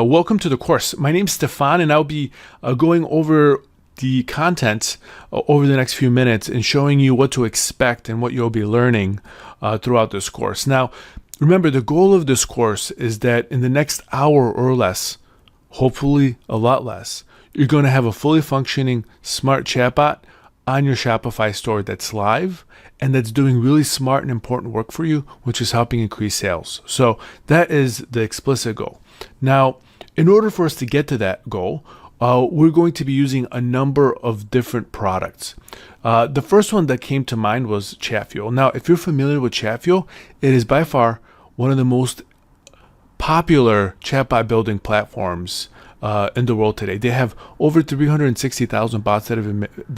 welcome to the course. My name's Stefan, and I'll be going over the content over the next few minutes and showing you what to expect and what you'll be learning throughout this course. Now, remember, the goal of this course is that in the next hour or less, hopefully a lot less, you're going to have a fully functioning smart chatbot on your Shopify store that's live and that's doing really smart and important work for you, which is helping increase sales. So that is the explicit goal. Now, in order for us to get to that goal, we're going to be using a number of different products. The first one that came to mind was Chatfuel. Now, if you're familiar with Chatfuel, it is by far one of the most popular chatbot building platforms in the world today. They have over 360,000 bots that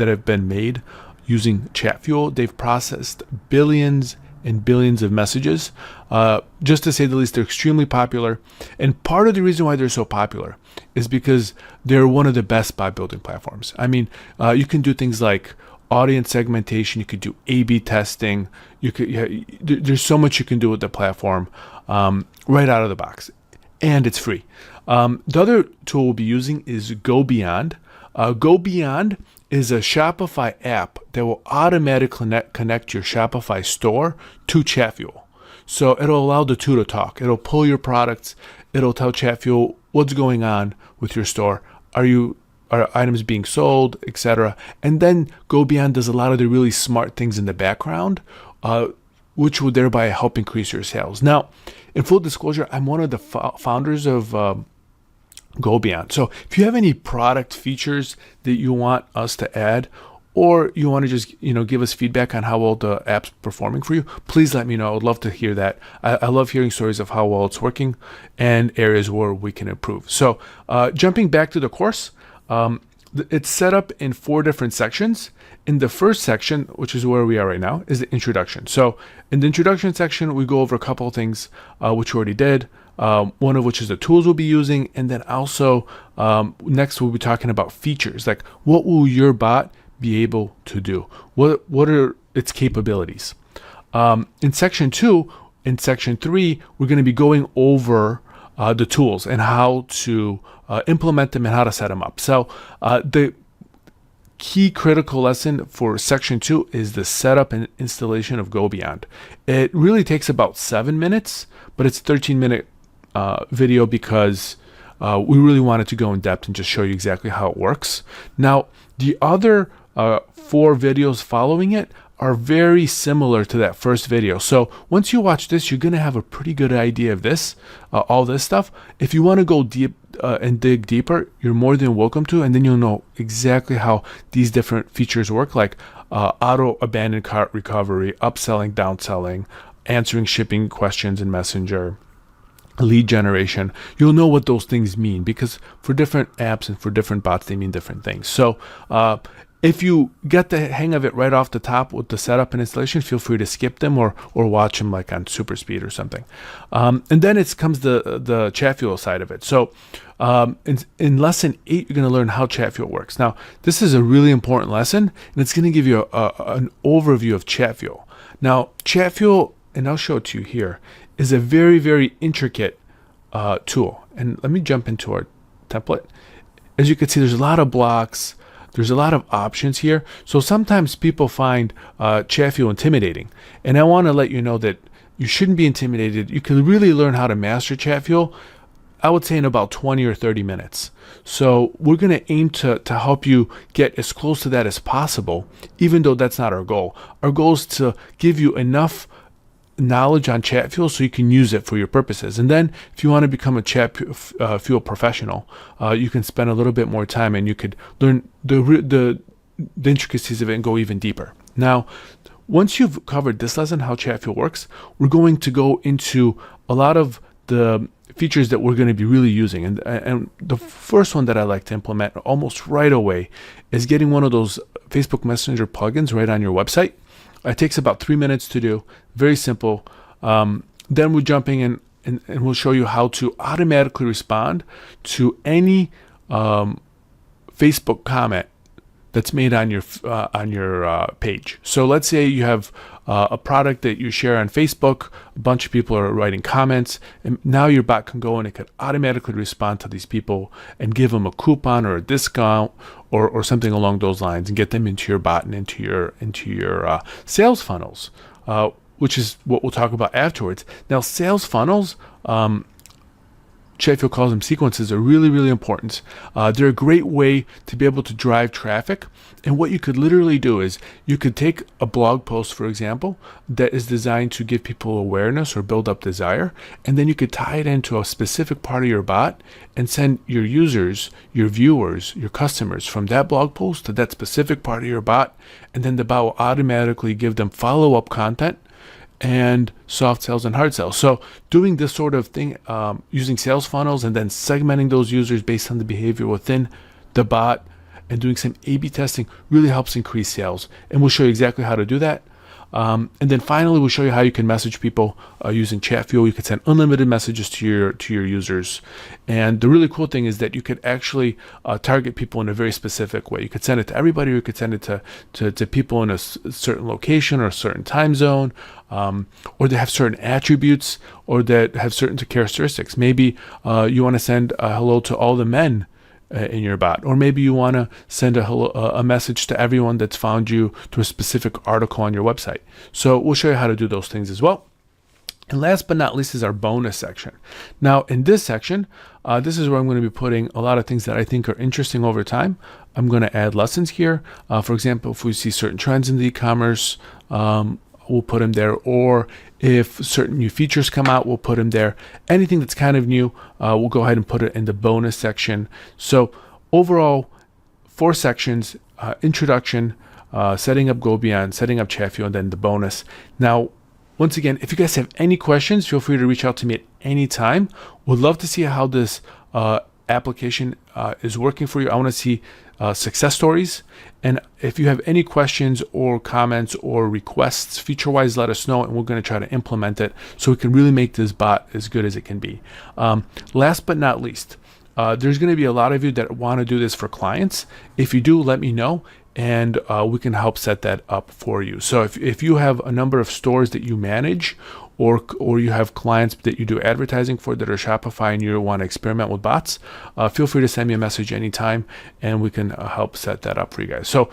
have been made using Chatfuel. They've processed billions and billions of messages. Just to say the least, they're extremely popular. And part of the reason why they're so popular is because they're one of the best bot building platforms. I mean, you can do things like audience segmentation. You could do A/B testing. There's so much you can do with the platform right out of the box, and it's free. The other tool we'll be using is Go Beyond. Go Beyond is a Shopify app that will automatically connect your Shopify store to Chatfuel. So it'll allow the two to talk. It'll pull your products. It'll tell Chatfuel what's going on with your store. Are items being sold, etc. And then Go Beyond does a lot of the really smart things in the background, which will thereby help increase your sales. Now, in full disclosure, I'm one of the founders of Go Beyond. So if you have any product features that you want us to add, or you want to just give us feedback on how well the app's performing for you, please let me know. I would love to hear that. I love hearing stories of how well it's working and areas where we can improve. So jumping back to the course, it's set up in 4 different sections. In the first section, which is where we are right now, is the introduction. So in the introduction section, we go over a couple of things which we already did. One of which is the tools we'll be using, and then also next we'll be talking about features, like what will your bot be able to do? What are its capabilities? In section 2, in section 3, we're going to be going over the tools and how to implement them and how to set them up. So the key critical lesson for section 2 is the setup and installation of Go Beyond. It really takes about 7 minutes, but it's a 13-minute video because we really wanted to go in depth and just show you exactly how it works. Now, the other 4 videos following it are very similar to that first video. So once you watch this, you're going to have a pretty good idea of this, all this stuff. If you want to go deep and dig deeper, you're more than welcome to, and then you'll know exactly how these different features work, like auto abandoned cart recovery, upselling, downselling, answering shipping questions in Messenger, lead generation. You'll know what those things mean because for different apps and for different bots, they mean different things. So if you get the hang of it right off the top with the setup and installation, feel free to skip them or watch them like on super speed or something. And then it comes the Chatfuel side of it. So in lesson 8, you're going to learn how Chatfuel works. Now, this is a really important lesson, and it's going to give you an overview of Chatfuel. Now, Chatfuel, and I'll show it to you here, is a very, very intricate tool. And let me jump into our template. As you can see, there's a lot of blocks. There's a lot of options here. So sometimes people find Chatfuel intimidating. And I want to let you know that you shouldn't be intimidated. You can really learn how to master Chatfuel, I would say, in about 20 or 30 minutes. So we're going to aim to help you get as close to that as possible, even though that's not our goal. Our goal is to give you enough knowledge on Chatfuel so you can use it for your purposes. And then if you want to become a Chatfuel professional, you can spend a little bit more time and you could learn the intricacies of it and go even deeper. Now, once you've covered this lesson, how Chatfuel works, we're going to go into a lot of the features that we're going to be really using. And the first one that I like to implement almost right away is getting one of those Facebook Messenger plugins right on your website. It takes about 3 minutes to do. Very simple. Then we're jumping in and we'll show you how to automatically respond to any Facebook comment that's made on your page. So let's say you have a product that you share on Facebook, a bunch of people are writing comments, and now your bot can go and it could automatically respond to these people and give them a coupon or a discount or something along those lines and get them into your bot and into your sales funnels, which is what we'll talk about afterwards. Now, sales funnels, Chatfield calls them sequences, are really, really important. They're a great way to be able to drive traffic. And what you could literally do is you could take a blog post, for example, that is designed to give people awareness or build up desire, and then you could tie it into a specific part of your bot and send your users, your viewers, your customers from that blog post to that specific part of your bot, and then the bot will automatically give them follow-up content and soft sales and hard sales. So doing this sort of thing, using sales funnels and then segmenting those users based on the behavior within the bot and doing some A/B testing really helps increase sales. And we'll show you exactly how to do that. And then finally, we'll show you how you can message people using Chatfuel. You can send unlimited messages to your users. And the really cool thing is that you could actually target people in a very specific way. You could send it to everybody, or you could send it to people in a certain location or a certain time zone, or they have certain attributes or that have certain characteristics. Maybe you want to send a hello to all the men in your bot, or maybe you want to send a message to everyone that's found you to a specific article on your website. So we'll show you how to do those things as well. And last but not least is our bonus section. Now in this section, this is where I'm going to be putting a lot of things that I think are interesting over time. I'm going to add lessons here. For example, if we see certain trends in the e-commerce, we'll put them there, or if certain new features come out, we'll put them there. Anything that's kind of new, we'll go ahead and put it in the bonus section. So overall, 4 sections: introduction, setting up Go Beyond, setting up Chatfuel, and then the bonus. Now, once again, if you guys have any questions, feel free to reach out to me at any time. Would love to see how this application is working for you. I want to see success stories. And if you have any questions or comments or requests feature-wise, let us know, and we're going to try to implement it so we can really make this bot as good as it can be. Last but not least, there's going to be a lot of you that want to do this for clients. If you do, let me know, and we can help set that up for you. So if you have a number of stores that you manage, or you have clients that you do advertising for that are Shopify and you want to experiment with bots, feel free to send me a message anytime, and we can help set that up for you guys. So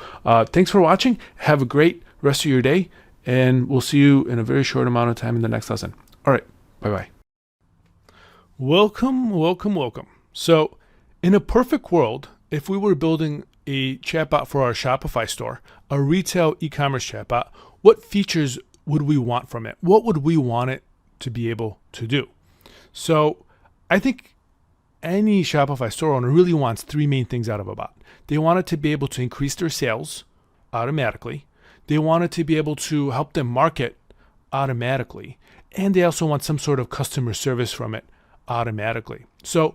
thanks for watching. Have a great rest of your day, and we'll see you in a very short amount of time in the next lesson. All right, bye-bye. Welcome, welcome, welcome. So in a perfect world, if we were building a chatbot for our Shopify store, a retail e-commerce chatbot, what features would we want from it? What would we want it to be able to do? So I think any Shopify store owner really wants 3 main things out of a bot. They want it to be able to increase their sales automatically. They want it to be able to help them market automatically. And they also want some sort of customer service from it automatically. So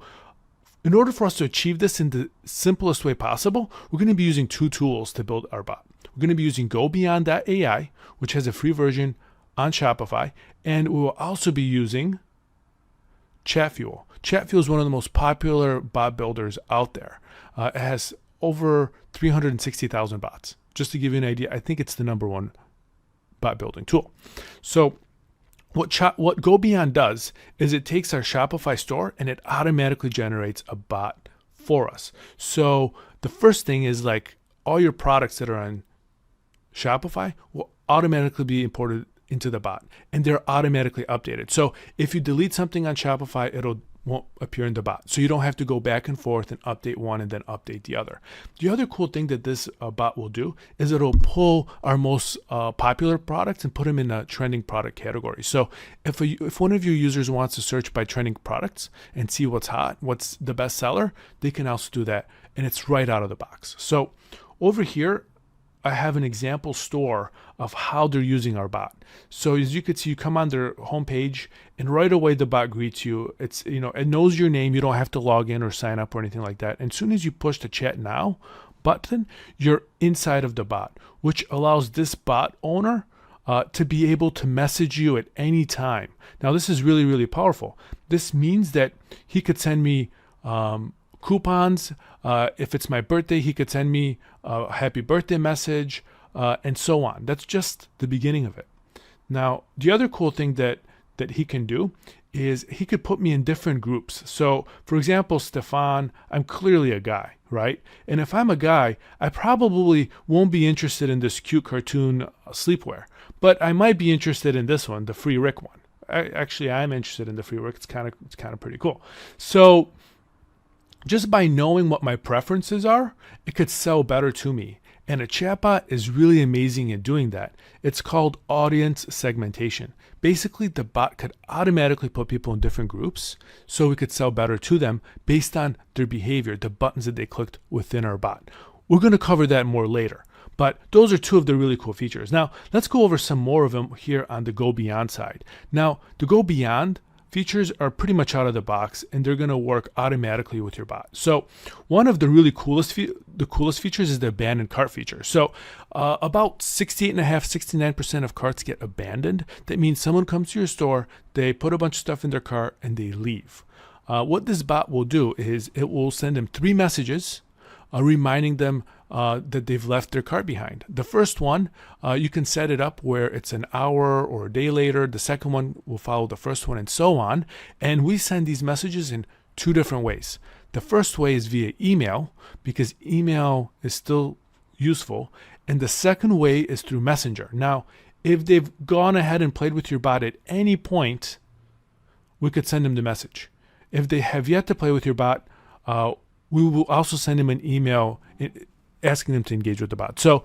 in order for us to achieve this in the simplest way possible, we're going to be using 2 tools to build our bot. We're going to be using GoBeyond.ai, which has a free version on Shopify, and we will also be using Chatfuel. Chatfuel is one of the most popular bot builders out there. It has over 360,000 bots. Just to give you an idea, I think it's the #1 bot building tool. So what GoBeyond does is it takes our Shopify store and it automatically generates a bot for us. So the first thing is, like, all your products that are on Shopify will automatically be imported into the bot, and they're automatically updated. So if you delete something on Shopify, won't appear in the bot. So you don't have to go back and forth and update one and then update the other. The other cool thing that this bot will do is it'll pull our most popular products and put them in a trending product category. So if one of your users wants to search by trending products and see what's hot, what's the best seller, they can also do that, and it's right out of the box. So over here, I have an example store of how they're using our bot. So as you can see, you come on their homepage, and right away the bot greets you. It knows your name. You don't have to log in or sign up or anything like that. And as soon as you push the chat now button, you're inside of the bot, which allows this bot owner to be able to message you at any time. Now this is really, really powerful. This means that he could send me coupons. If it's my birthday, he could send me a happy birthday message, and so on. That's just the beginning of it. Now, the other cool thing that he can do is he could put me in different groups. So, for example, Stefan, I'm clearly a guy, right? And if I'm a guy, I probably won't be interested in this cute cartoon sleepwear, but I might be interested in this one, the Free Rick one. I'm interested in the Free Rick. It's kind of pretty cool. So, just by knowing what my preferences are, it could sell better to me. And a chatbot is really amazing at doing that. It's called audience segmentation. Basically, the bot could automatically put people in different groups so we could sell better to them based on their behavior, the buttons that they clicked within our bot. We're going to cover that more later. But those are two of the really cool features. Now, let's go over some more of them here on the Go Beyond side. Now, the Go Beyond features are pretty much out of the box, and they're going to work automatically with your bot. So one of the really coolest features is the abandoned cart feature. So about 68.5%, 69% of carts get abandoned. That means someone comes to your store, they put a bunch of stuff in their cart, and they leave. What this bot will do is it will send them 3 messages reminding them that they've left their cart behind. The first one, you can set it up where it's an hour or a day later. The second one will follow the first one, and so on. And we send these messages in 2 different ways. The first way is via email, because email is still useful. And the second way is through Messenger. Now, if they've gone ahead and played with your bot at any point, we could send them the message. If they have yet to play with your bot, we will also send them an email asking them to engage with the bot. So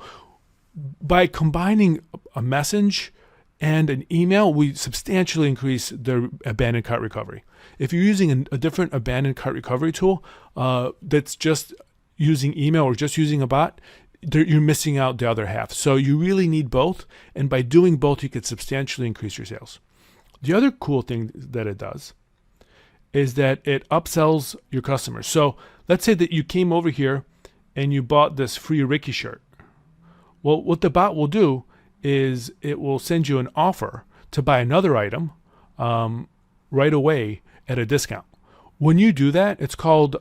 by combining a message and an email, we substantially increase their abandoned cart recovery. If you're using a different abandoned cart recovery tool that's just using email or just using a bot, you're missing out the other half. So you really need both. And by doing both, you could substantially increase your sales. The other cool thing that it does is that it upsells your customers. So let's say that you came over here and you bought this Free Ricky shirt. Well, what the bot will do is it will send you an offer to buy another item right away at a discount. When you do that, it's called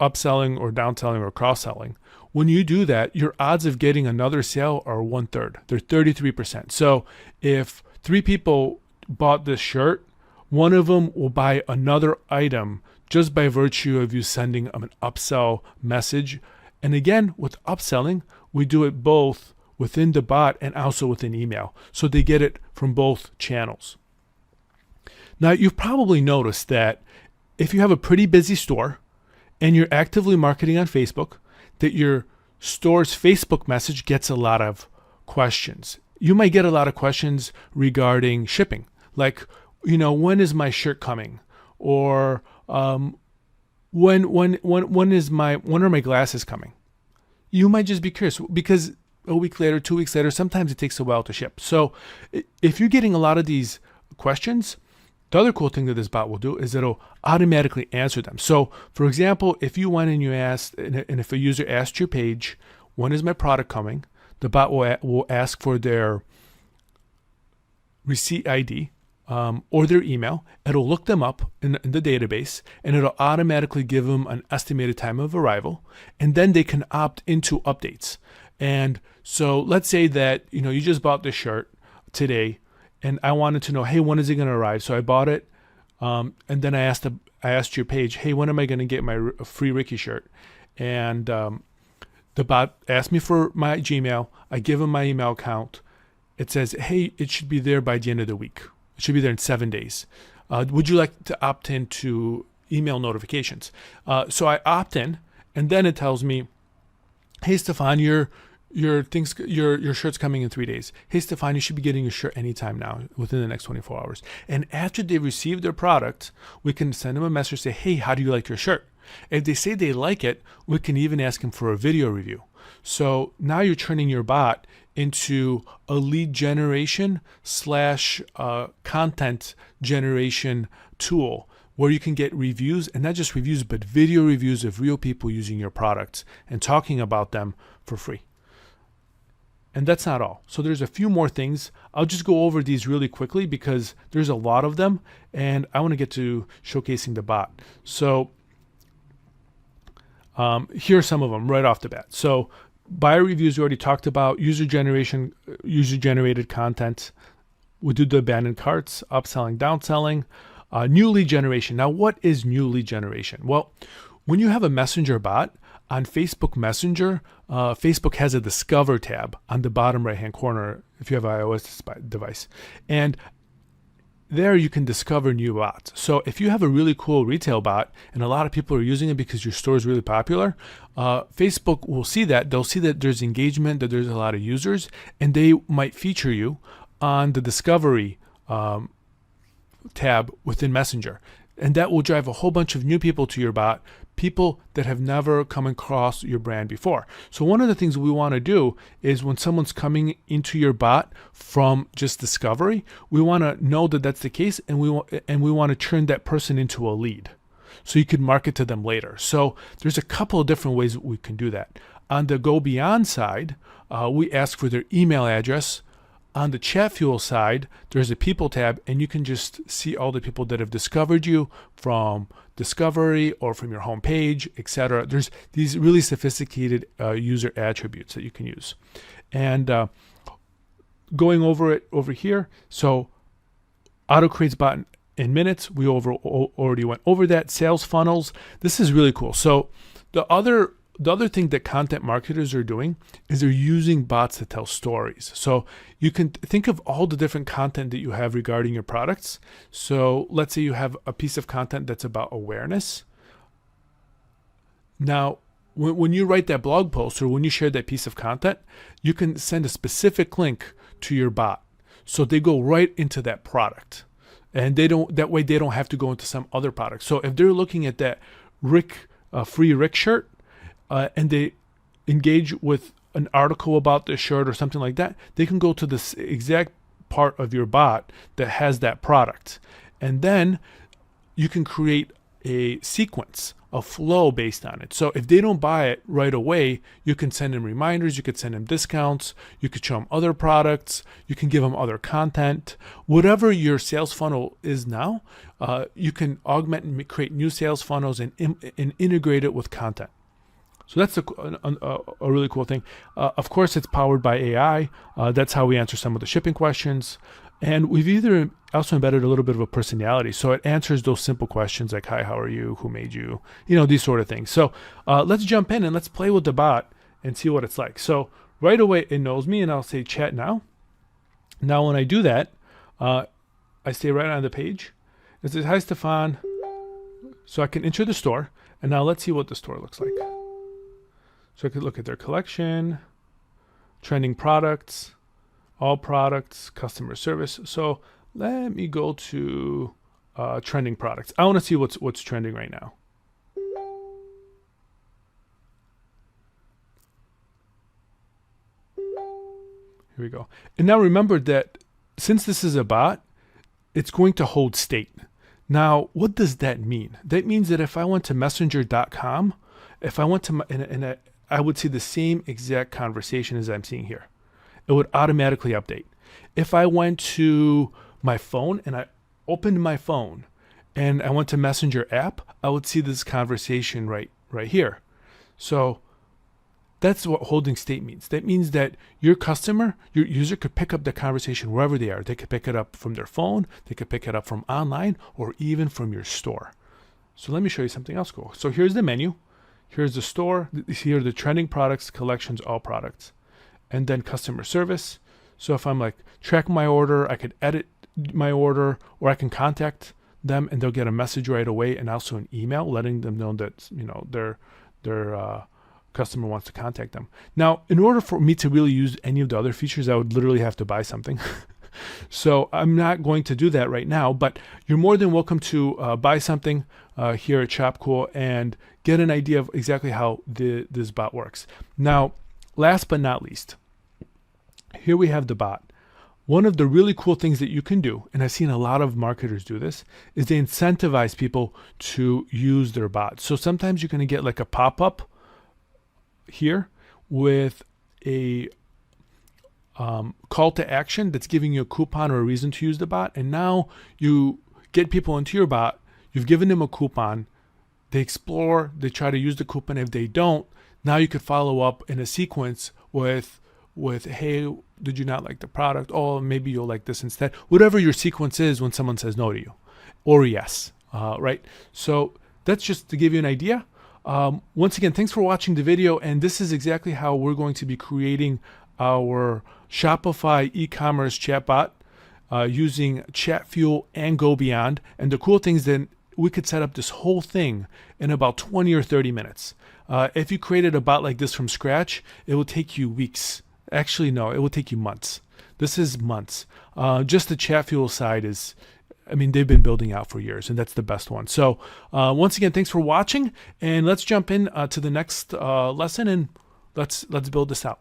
upselling or downselling or cross-selling. When you do that, your odds of getting another sale are 1/3. They're 33%. So if 3 people bought this shirt, one of them will buy another item just by virtue of you sending them an upsell message. And again, with upselling, we do it both within the bot and also within email. So they get it from both channels. Now, you've probably noticed that if you have a pretty busy store and you're actively marketing on Facebook, that your store's Facebook message gets a lot of questions. You might get a lot of questions regarding shipping, like, when is my shirt coming? Or when are my glasses coming? You might just be curious because a week later, 2 weeks later, sometimes it takes a while to ship. So if you're getting a lot of these questions, the other cool thing that this bot will do is it'll automatically answer them. So for example, if you went and you asked, and if a user asked your page, when is my product coming? The bot will ask for their receipt ID, or their email. It'll look them up in the database, and it'll automatically give them an estimated time of arrival, and then they can opt into updates. And so let's say that you just bought this shirt today, and I wanted to know, hey, when is it going to arrive? So I bought it, and then I asked your page, hey, when am I going to get my Free Ricky shirt? And the bot asked me for my Gmail. I give them my email account. It says, hey, it should be there by the end of the week. It should be there in 7 days. Would you like to opt in to email notifications? So I opt in, and then it tells me, hey, Stefan, your shirt's coming in 3 days. Hey, Stefan, you should be getting your shirt anytime now, within the next 24 hours. And after they receive their product, we can send them a message, say, hey, how do you like your shirt? If they say they like it, we can even ask them for a video review. So now you're turning your bot into a lead generation / content generation tool where you can get reviews, and not just reviews, but video reviews of real people using your products and talking about them for free. And that's not all. So there's a few more things. I'll just go over these really quickly because there's a lot of them, and I want to get to showcasing the bot. So here are some of them right off the bat. So buyer reviews we already talked about, user generated content. We do the abandoned carts, upselling, downselling, new lead generation. Now, what is new lead generation? Well, when you have a messenger bot on Facebook Messenger, Facebook has a Discover tab on the bottom right-hand corner if you have an iOS device. And there you can discover new bots. So if you have a really cool retail bot and a lot of people are using it because your store is really popular, Facebook will see that. They'll see that there's engagement, that there's a lot of users, and they might feature you on the discovery tab within Messenger. And that will drive a whole bunch of new people to your bot, people that have never come across your brand before. So one of the things we want to do is when someone's coming into your bot from just discovery, we want to know that that's the case, and we want to turn that person into a lead, so you can market to them later. So there's a couple of different ways we can do that. On the Go Beyond side, we ask for their email address. On the Chat Fuel side, there's a People tab, and you can just see all the people that have discovered you from discovery or from your homepage, etc. There's these really sophisticated user attributes that you can use. And going over it over here, so auto creates bot in minutes. We already went over that. Sales funnels. This is really cool. So the other thing that content marketers are doing is they're using bots to tell stories. So you can think of all the different content that you have regarding your products. So let's say you have a piece of content that's about awareness. Now, when you write that blog post or when you share that piece of content, you can send a specific link to your bot, so they go right into that product, and that way they don't have to go into some other product. So if they're looking at that free Rick shirt, and they engage with an article about this shirt or something like that, they can go to this exact part of your bot that has that product. And then you can create a sequence, a flow based on it. So if they don't buy it right away, you can send them reminders, you could send them discounts, you could show them other products, you can give them other content. Whatever your sales funnel is now, you can augment and create new sales funnels and integrate it with content. So that's a really cool thing. Of course, it's powered by AI. That's how we answer some of the shipping questions. And we've also embedded a little bit of a personality. So it answers those simple questions like, hi, how are you? Who made you? These sort of things. So let's jump in and let's play with the bot and see what it's like. So right away, it knows me, and I'll say chat now. Now, when I do that, I stay right on the page. It says, hi, Stefan. So I can enter the store. And now let's see what the store looks like. So I could look at their collection, trending products, all products, customer service. So let me go to trending products. I want to see what's trending right now. Here we go. And now remember that since this is a bot, it's going to hold state. Now, what does that mean? That means that if I went to messenger.com, if I went to I would see the same exact conversation as I'm seeing here. It would automatically update. If I went to my phone and I opened my phone and I went to Messenger app, I would see this conversation right here. So that's what holding state means. That means that your customer, your user, could pick up the conversation wherever they are. They could pick it up from their phone, they could pick it up from online, or even from your store. So let me show you something else cool. So here's the menu. Here's the store. Here are the trending products, collections, all products. And then customer service. So if I'm like, track my order, I could edit my order, or I can contact them and they'll get a message right away, and also an email letting them know that their customer wants to contact them. Now, in order for me to really use any of the other features, I would literally have to buy something. So I'm not going to do that right now, but you're more than welcome to buy something here at ShopCool and get an idea of exactly how this bot works. Now, last but not least, here we have the bot. One of the really cool things that you can do, and I've seen a lot of marketers do this, is they incentivize people to use their bot. So sometimes you're going to get like a pop-up here with a call to action that's giving you a coupon or a reason to use the bot. And now you get people into your bot, you've given them a coupon, they explore, they try to use the coupon. If they don't, now you could follow up in a sequence with with, hey, did you not like the product? Oh, maybe you'll like this instead. Whatever your sequence is when someone says no to you or yes, right? So that's just to give you an idea. Once again, thanks for watching the video. And this is exactly how we're going to be creating our Shopify e-commerce chatbot using ChatFuel and Go Beyond. And the cool thing is that we could set up this whole thing in about 20 or 30 minutes. If you created a bot like this from scratch, it will take you weeks. Actually, no, it will take you months. This is months. Just the ChatFuel side is, I mean, they've been building out for years, and that's the best one. So once again, thanks for watching, and let's jump in to the next lesson, and let's build this out.